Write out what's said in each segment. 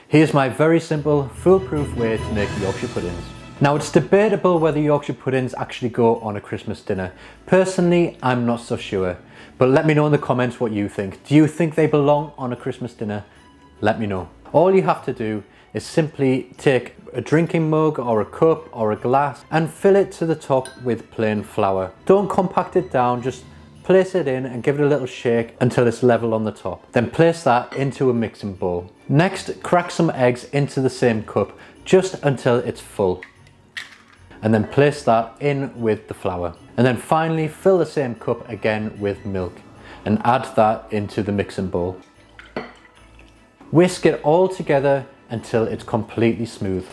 Here's my very simple, foolproof way to make Yorkshire puddings. Now it's debatable whether Yorkshire puddings actually go on a Christmas dinner. Personally, I'm not so sure, but let me know in the comments what you think. Do you think they belong on a Christmas dinner? Let me know. All you have to do is simply take a drinking mug or a cup or a glass and fill it to the top with plain flour. Don't compact it down, just place it in and give it a little shake until it's level on the top. Then place that into a mixing bowl. Next, crack some eggs into the same cup just until it's full. And then place that in with the flour. And then finally fill the same cup again with milk and add that into the mixing bowl. Whisk it all together until it's completely smooth.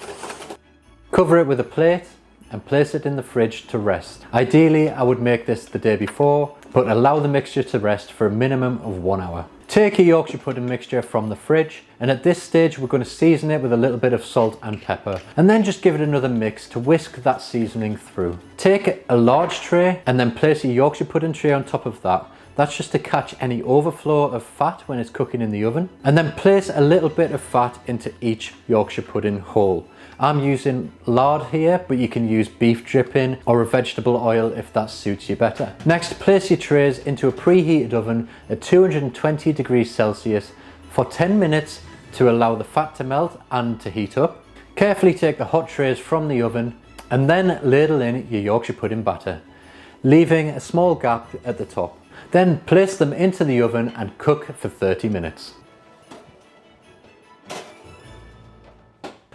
Cover it with a plate and place it in the fridge to rest. Ideally, I would make this the day before, but allow the mixture to rest for a minimum of 1 hour. Take your Yorkshire pudding mixture from the fridge, and at this stage we're going to season it with a little bit of salt and pepper, and then just give it another mix to whisk that seasoning through. Take a large tray and then place a Yorkshire pudding tray on top of that. That's just to catch any overflow of fat when it's cooking in the oven. And then place a little bit of fat into each Yorkshire pudding whole. I'm using lard here, but you can use beef dripping or a vegetable oil if that suits you better. Next, place your trays into a preheated oven at 220 degrees Celsius for 10 minutes to allow the fat to melt and to heat up. Carefully take the hot trays from the oven and then ladle in your Yorkshire pudding batter, leaving a small gap at the top. Then place them into the oven and cook for 30 minutes.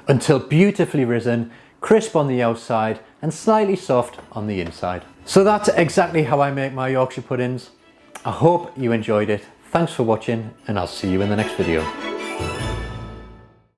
Until beautifully risen, crisp on the outside and slightly soft on the inside. So that's exactly how I make my Yorkshire puddings. I hope you enjoyed it. Thanks for watching and I'll see you in the next video.